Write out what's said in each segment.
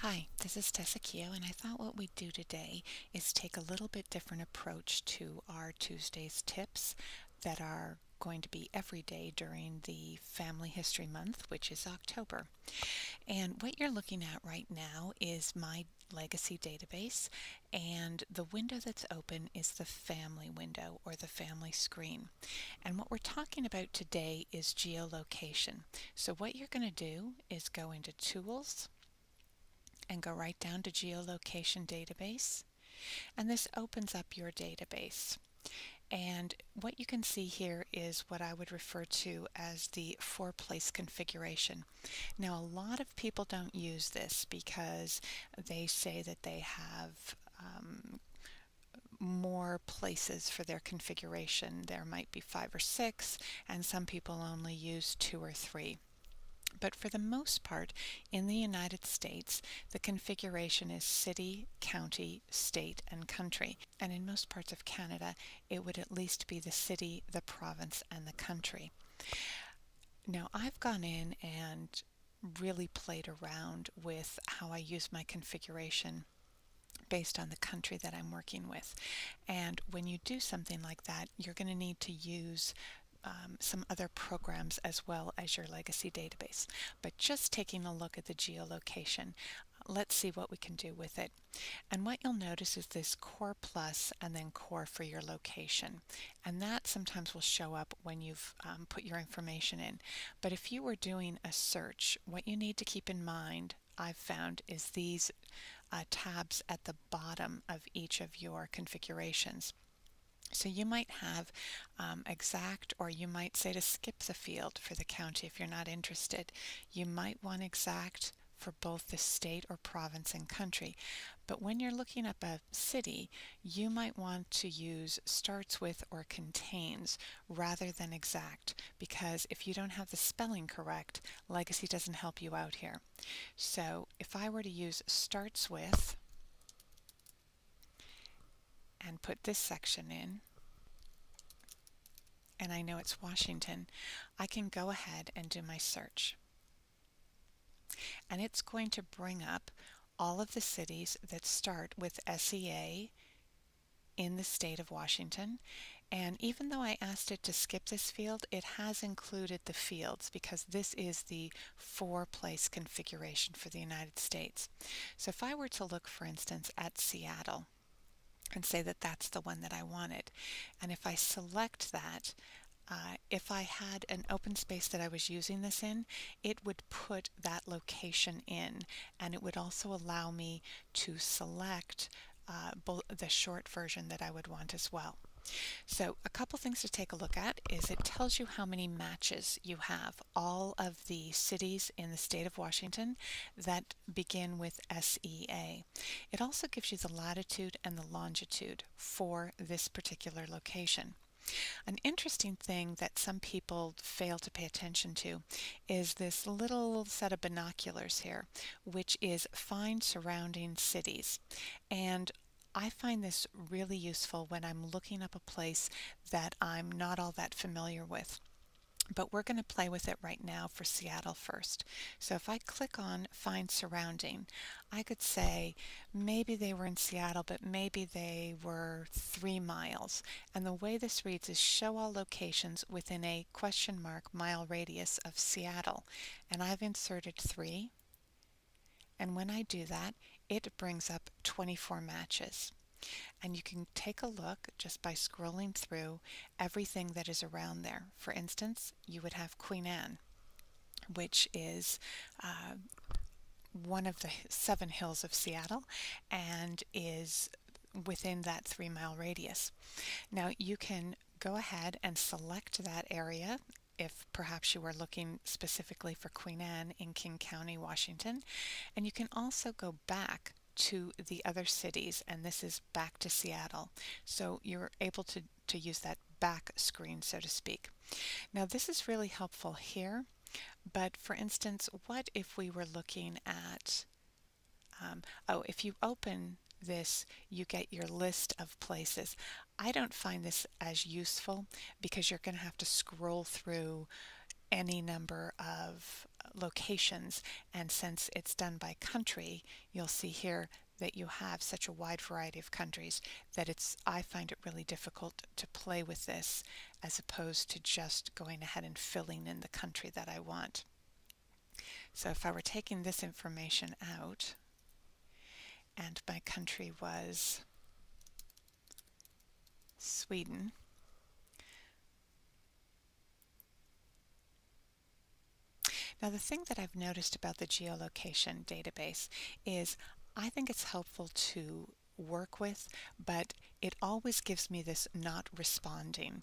Hi, this is Tessa Keo, and I thought what we'd do today is take a little bit different approach to our Tuesday's tips that are going to be every day during the Family History Month, which is October. And what you're looking at right now is my legacy database, and the window that's open is the family window or the family screen. And what we're talking about today is geolocation. So what you're going to do is go into Tools, and go right down to Geolocation Database, and this opens up your database. And what you can see here is what I would refer to as the four-place configuration. Now, a lot of people don't use this because they say that they have more places for their configuration. There might be 5 or 6, and some people only use 2 or 3. But for the most part, in the United States, the configuration is city, county, state, and country. And in most parts of Canada, it would at least be the city, the province, and the country. Now, I've gone in and really played around with how I use my configuration based on the country that I'm working with. And when you do something like that, you're going to need to use some other programs as well as your legacy database. But just taking a look at the geolocation, let's see what we can do with it. And what you'll notice is this core plus and then core for your location. And that sometimes will show up when you've put your information in. But if you were doing a search, what you need to keep in mind, I've found, is these tabs at the bottom of each of your configurations. So you might have exact, or you might say to skip the field for the county if you're not interested. You might want exact for both the state or province and country. But when you're looking up a city, you might want to use starts with or contains rather than exact, because if you don't have the spelling correct, Legacy doesn't help you out here. So if I were to use starts with and put this section in, and I know it's Washington, I can go ahead and do my search. And it's going to bring up all of the cities that start with SEA in the state of Washington. And even though I asked it to skip this field, it has included the fields because this is the four-place configuration for the United States. So if I were to look, for instance, at Seattle, and say that that's the one that I wanted. And if I select that, if I had an open space that I was using this in, it would put that location in, and it would also allow me to select the short version that I would want as well. So a couple things to take a look at is it tells you how many matches you have, all of the cities in the state of Washington that begin with SEA. It also gives you the latitude and the longitude for this particular location. An interesting thing that some people fail to pay attention to is this little set of binoculars here, which is find surrounding cities. And I find this really useful when I'm looking up a place that I'm not all that familiar with. But we're going to play with it right now for Seattle first. So if I click on Find Surrounding, I could say maybe they were in Seattle, but maybe they were 3 miles. And the way this reads is show all locations within a question mark mile radius of Seattle. And I've inserted 3. And when I do that, it brings up 24 matches. And you can take a look just by scrolling through everything that is around there. For instance, you would have Queen Anne, which is one of the 7 hills of Seattle and is within that 3-mile radius. Now you can go ahead and select that area if perhaps you were looking specifically for Queen Anne in King County, Washington. And you can also go back to the other cities, and this is back to Seattle. So you're able to use that back screen, so to speak. Now this is really helpful here, but for instance, what if we were looking at, if you open this, you get your list of places. I don't find this as useful because you're going to have to scroll through any number of locations, and since it's done by country, you'll see here that you have such a wide variety of countries that I find it really difficult to play with this as opposed to just going ahead and filling in the country that I want. So if I were taking this information out and my country was Sweden, now the thing that I've noticed about the geolocation database is I think it's helpful to work with, but it always gives me this not responding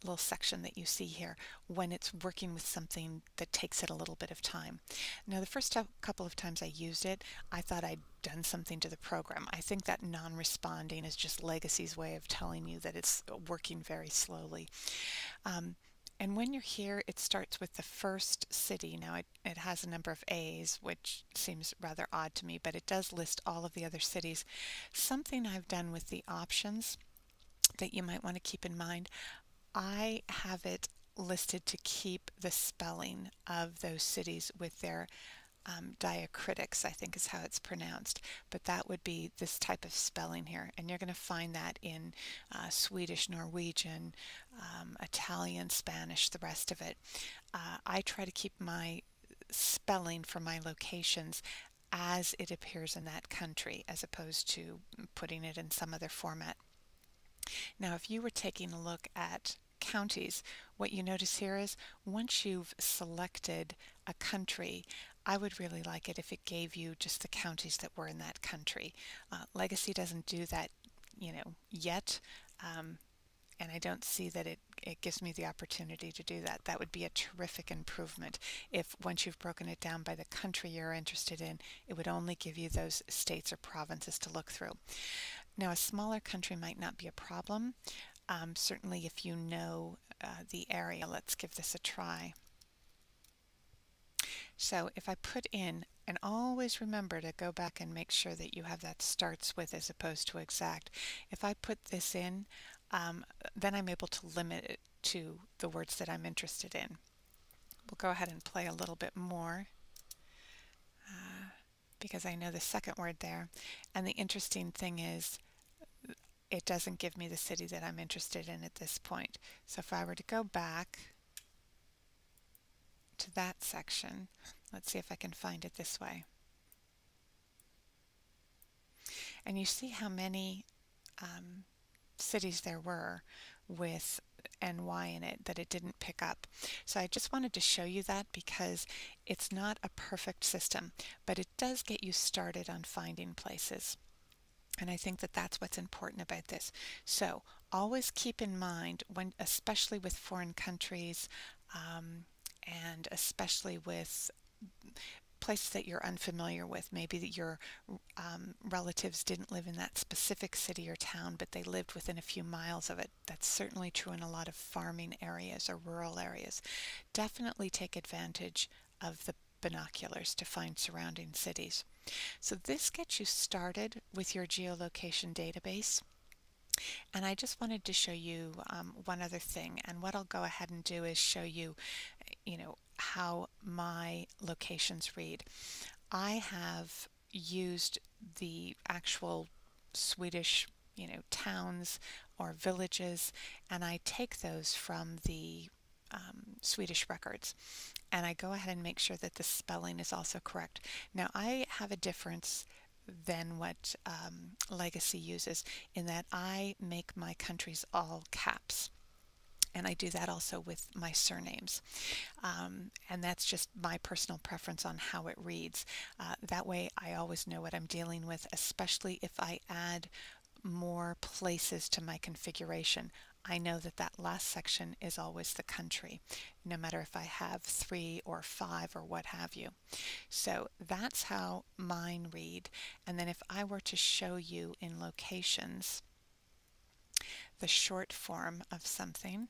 little section that you see here when it's working with something that takes it a little bit of time. Now the first couple of times I used it, I thought I'd done something to the program. I think that non-responding is just Legacy's way of telling you that it's working very slowly. And when you're here, it starts with the first city. Now it has a number of A's, which seems rather odd to me, but it does list all of the other cities. Something I've done with the options that you might want to keep in mind, I have it listed to keep the spelling of those cities with their diacritics, I think is how it's pronounced, but that would be this type of spelling here, and you're going to find that in Swedish, Norwegian, Italian, Spanish, the rest of it. I try to keep my spelling for my locations as it appears in that country as opposed to putting it in some other format. Now if you were taking a look at counties, what you notice here is once you've selected a country, I would really like it if it gave you just the counties that were in that country. Legacy doesn't do that, yet, and I don't see that it gives me the opportunity to do that. That would be a terrific improvement if once you've broken it down by the country you're interested in, it would only give you those states or provinces to look through. Now a smaller country might not be a problem. Certainly if you know the area. Let's give this a try. So if I put in, and always remember to go back and make sure that you have that starts with as opposed to exact. If I put this in, then I'm able to limit it to the words that I'm interested in. We'll go ahead and play a little bit more because I know the second word there. And the interesting thing is it doesn't give me the city that I'm interested in at this point. So if I were to go back to that section, let's see if I can find it this way. And you see how many cities there were with NY in it that it didn't pick up. So I just wanted to show you that because it's not a perfect system, but it does get you started on finding places. And I think that that's what's important about this. So always keep in mind, when, especially with foreign countries, and especially with places that you're unfamiliar with, maybe that your relatives didn't live in that specific city or town, but they lived within a few miles of it. That's certainly true in a lot of farming areas or rural areas. Definitely take advantage of the binoculars to find surrounding cities. So this gets you started with your geolocation database. And I just wanted to show you one other thing, and what I'll go ahead and do is show you, how my locations read. I have used the actual Swedish, towns or villages, and I take those from the Swedish records, and I go ahead and make sure that the spelling is also correct. Now I have a difference than what Legacy uses in that I make my countries all caps. And I do that also with my surnames. And that's just my personal preference on how it reads. That way I always know what I'm dealing with, especially if I add more places to my configuration. I know that that last section is always the country, no matter if I have 3 or 5 or what have you. So that's how mine read. And then if I were to show you in locations the short form of something,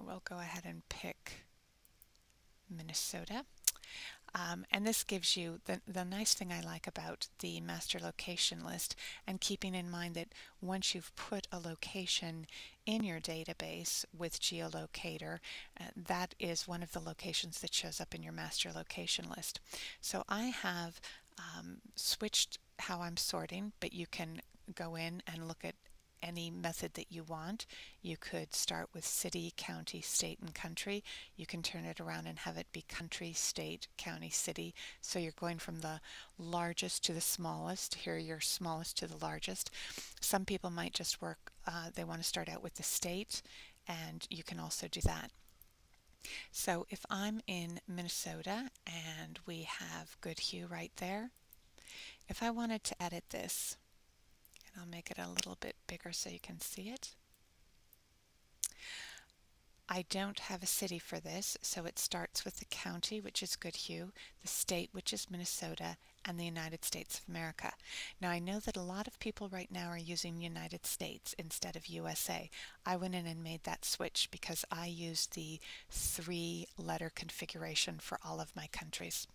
we'll go ahead and pick Minnesota. And this gives you the nice thing I like about the master location list, and keeping in mind that once you've put a location in your database with geolocator, that is one of the locations that shows up in your master location list. So I have switched how I'm sorting, but you can go in and look at any method that you want. You could start with city, county, state, and country. You can turn it around and have it be country, state, county, city. So you're going from the largest to the smallest. Here you're smallest to the largest. Some people might just work, they want to start out with the state, and you can also do that. So if I'm in Minnesota and we have Goodhue right there, if I wanted to edit this, and I'll make it a little bit bigger so you can see it. I don't have a city for this, so it starts with the county, which is Goodhue, the state, which is Minnesota, and the United States of America. Now, I know that a lot of people right now are using United States instead of USA. I went in and made that switch because I used the 3-letter configuration for all of my countries.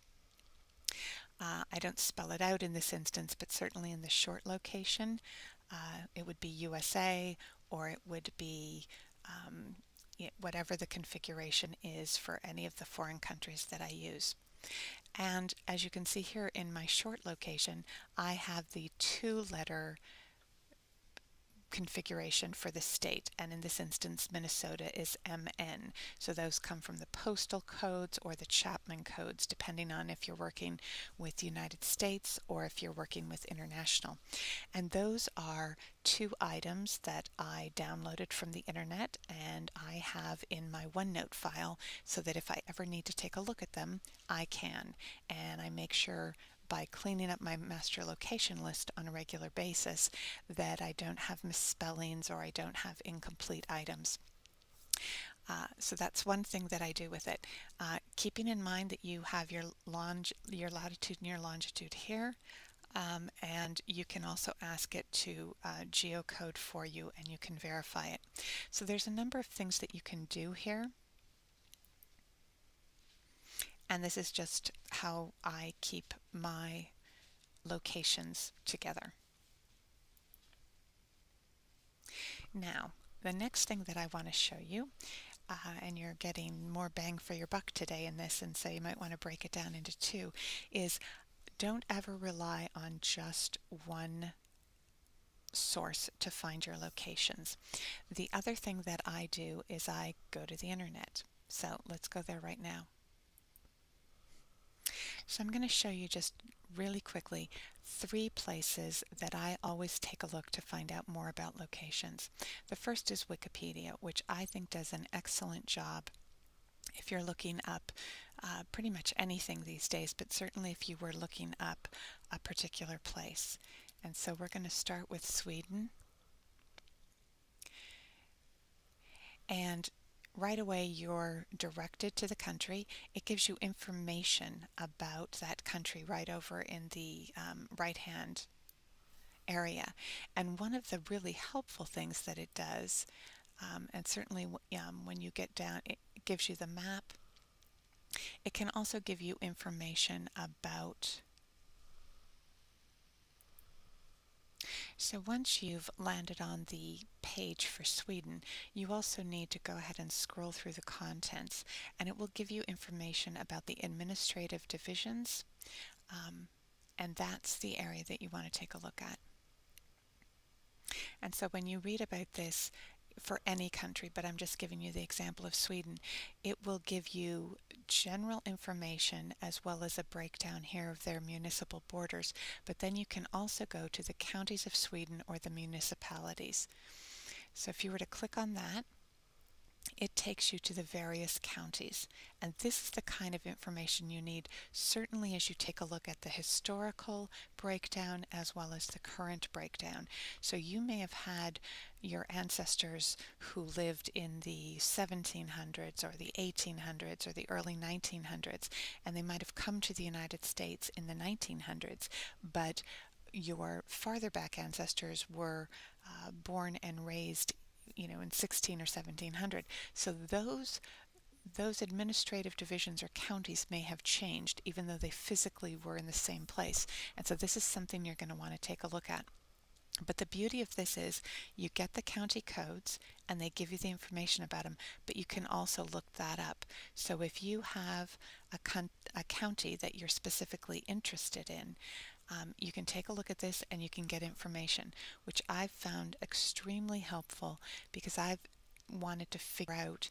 I don't spell it out in this instance, but certainly in the short location, it would be USA, or it would be whatever the configuration is for any of the foreign countries that I use. And as you can see here in my short location, I have the 2-letter configuration for the state, and in this instance Minnesota is MN. So those come from the postal codes or the Chapman codes, depending on if you're working with the United States or if you're working with international. And those are 2 items that I downloaded from the internet and I have in my OneNote file, so that if I ever need to take a look at them, I can. And I make sure by cleaning up my master location list on a regular basis that I don't have misspellings or I don't have incomplete items. So that's one thing that I do with it. Keeping in mind that you have your latitude and your longitude here, and you can also ask it to geocode for you and you can verify it. So there's a number of things that you can do here. And this is just how I keep my locations together. Now, the next thing that I want to show you, and you're getting more bang for your buck today in this, and so you might want to break it down into 2, is don't ever rely on just one source to find your locations. The other thing that I do is I go to the internet. So let's go there right now. So I'm going to show you just really quickly 3 places that I always take a look to find out more about locations. The first is Wikipedia, which I think does an excellent job if you're looking up pretty much anything these days, but certainly if you were looking up a particular place. And so we're going to start with Sweden. And right away you're directed to the country. It gives you information about that country right over in the right hand area. And one of the really helpful things that it does, and certainly when you get down, it gives you the map. It can also give you information about. So once you've landed on the page for Sweden, you also need to go ahead and scroll through the contents, and it will give you information about the administrative divisions, and that's the area that you want to take a look at. And so when you read about this for any country, but I'm just giving you the example of Sweden, it will give you general information as well as a breakdown here of their municipal borders, but then you can also go to the counties of Sweden or the municipalities. So if you were to click on that, it takes you to the various counties, and this is the kind of information you need certainly as you take a look at the historical breakdown as well as the current breakdown. So you may have had your ancestors who lived in the 1700s or the 1800s or the early 1900s, and they might have come to the United States in the 1900s, but your farther back ancestors were born and raised in 16 or 1700. So those those administrative divisions or counties may have changed even though they physically were in the same place. And so this is something you're going to want to take a look at. But the beauty of this is you get the county codes and they give you the information about them, but you can also look that up. So if you have a county that you're specifically interested in, you can take a look at this and you can get information, which I've found extremely helpful because I've wanted to figure out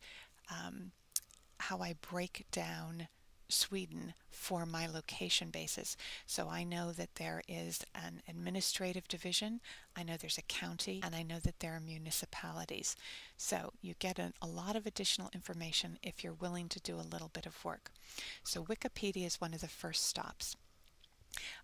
how I break down Sweden for my location basis. So I know that there is an administrative division, I know there's a county, and I know that there are municipalities. So you get a lot of additional information if you're willing to do a little bit of work. So Wikipedia is one of the first stops.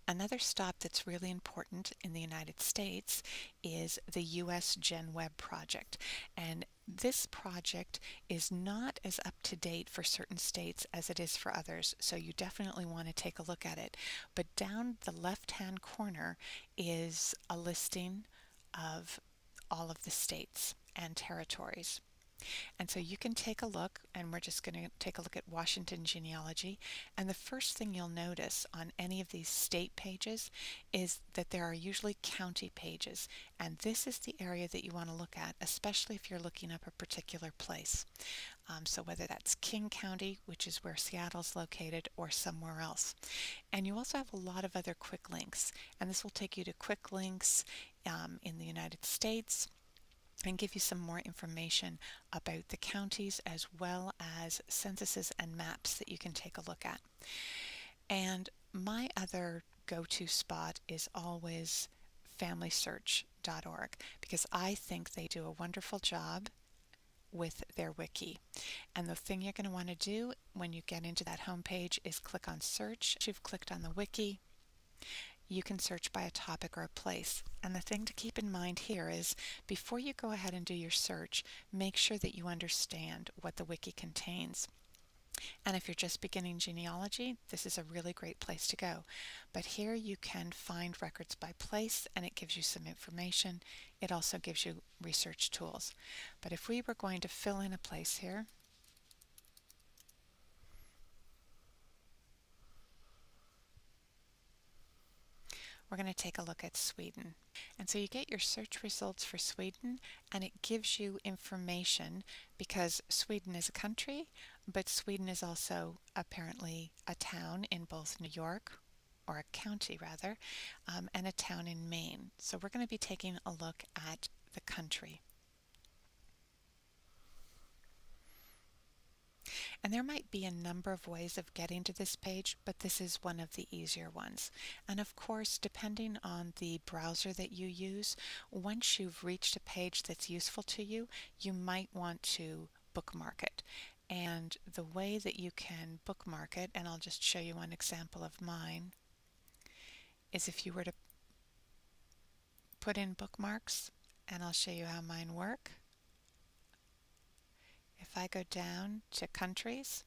Another stop that's really important in the United States is the Usgenweb Project. And this project is not as up to date for certain states as it is for others, so you definitely want to take a look at it. But down the left-hand corner is a listing of all of the states and territories. And so you can take a look, and we're just going to take a look at Washington genealogy. And the first thing you'll notice on any of these state pages is that there are usually county pages. And this is the area that you want to look at, especially if you're looking up a particular place. So whether that's King County, which is where Seattle's located, or somewhere else. And you also have a lot of other quick links. And this will take you to quick links in the United States, and give you some more information about the counties as well as censuses and maps that you can take a look at. And my other go-to spot is always familysearch.org because I think they do a wonderful job with their wiki. And the thing you're going to want to do when you get into that homepage is click on search. Once you've clicked on the wiki, you can search by a topic or a place. And the thing to keep in mind here is before you go ahead and do your search, make sure that you understand what the wiki contains. And if you're just beginning genealogy, this is a really great place to go. But here you can find records by place and it gives you some information. It also gives you research tools. But if we were going to fill in a place here, we're going to take a look at Sweden. And so you get your search results for Sweden and it gives you information because Sweden is a country, but Sweden is also apparently a town in both New York, or a county rather, and a town in Maine. So we're going to be taking a look at the country. And there might be a number of ways of getting to this page, but this is one of the easier ones. And of course, depending on the browser that you use, once you've reached a page that's useful to you, you might want to bookmark it. And the way that you can bookmark it, and I'll just show you one example of mine, is if you were to put in bookmarks, and I'll show you how mine work. If I go down to countries,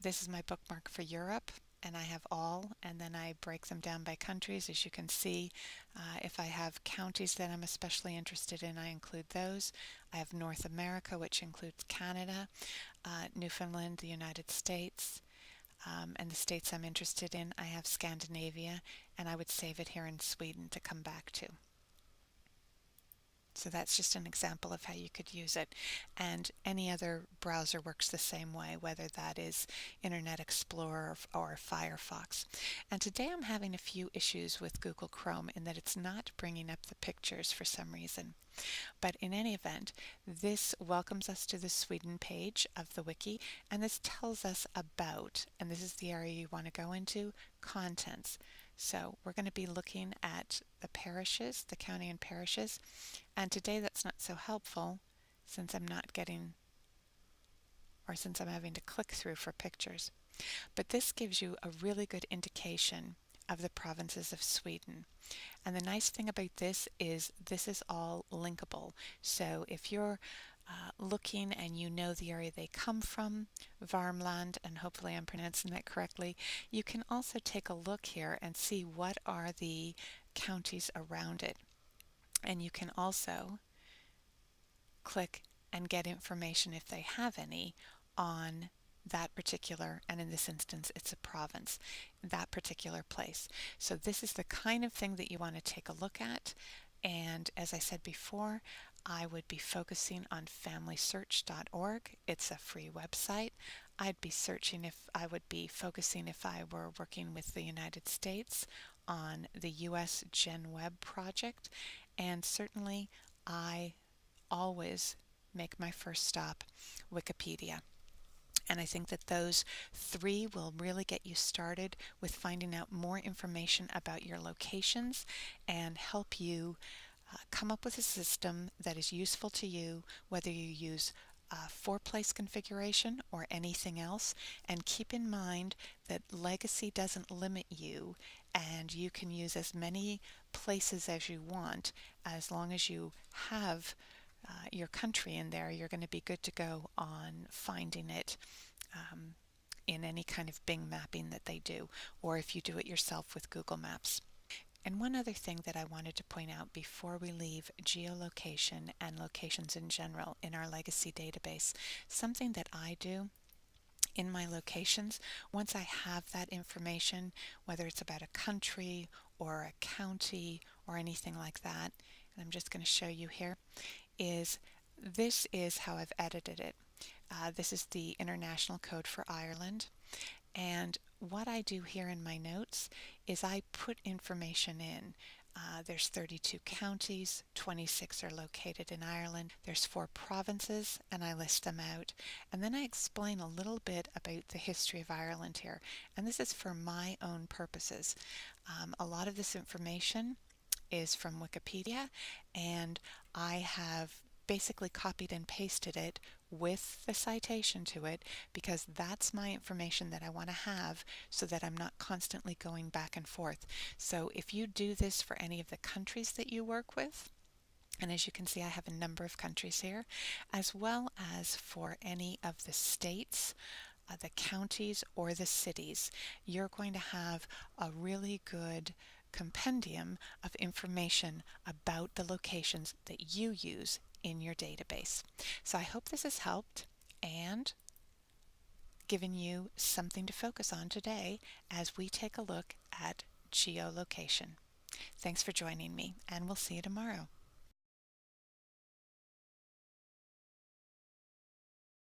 this is my bookmark for Europe, and I have all, and then I break them down by countries. As you can see, if I have counties that I'm especially interested in, I include those. I have North America, which includes Canada, Newfoundland, the United States, and the states I'm interested in. I have Scandinavia, and I would save it here in Sweden to come back to. So that's just an example of how you could use it. And any other browser works the same way, whether that is Internet Explorer or Firefox. And today I'm having a few issues with Google Chrome in that it's not bringing up the pictures for some reason. But in any event, this welcomes us to the Sweden page of the wiki, and this tells us about, and this is the area you want to go into, contents. So we're going to be looking at the parishes, the county and parishes, and today that's not so helpful since I'm not getting, or since I'm having to click through for pictures. But this gives you a really good indication of the provinces of Sweden. And the nice thing about this is all linkable. So if you're looking and you know the area they come from, Värmland, and hopefully I'm pronouncing that correctly, you can also take a look here and see what are the counties around it. And you can also click and get information if they have any on that particular, and in this instance it's a province, that particular place. So this is the kind of thing that you want to take a look at. And as I said before, I would be focusing on familysearch.org. It's a free website. I would be focusing, if I were working with the United States, on the Usgenweb Project. And certainly I always make my first stop Wikipedia. And I think that those three will really get you started with finding out more information about your locations and help you come up with a system that is useful to you, whether you use four-place configuration or anything else. And keep in mind that legacy doesn't limit you, and you can use as many places as you want. As long as you have your country in there, you're going to be good to go on finding it um, in any kind of Bing mapping that they do, or if you do it yourself with Google Maps. And one other thing that I wanted to point out before we leave geolocation and locations in general in our legacy database, something that I do in my locations, once I have that information, whether it's about a country or a county or anything like that, and I'm just going to show you here, is this is how I've edited it. This is the International Code for Ireland. And what I do here in my notes is I put information in. There's 32 counties, 26 are located in Ireland. There's 4 provinces, and I list them out. And then I explain a little bit about the history of Ireland here. And this is for my own purposes. A lot of this information is from Wikipedia, and I have basically copied and pasted it with the citation to it because that's my information that I want to have so that I'm not constantly going back and forth. So if you do this for any of the countries that you work with, and as you can see, I have a number of countries here, as well as for any of the states, the counties, or the cities, you're going to have a really good compendium of information about the locations that you use in your database. So I hope this has helped and given you something to focus on today as we take a look at geolocation. Thanks for joining me, and we'll see you tomorrow.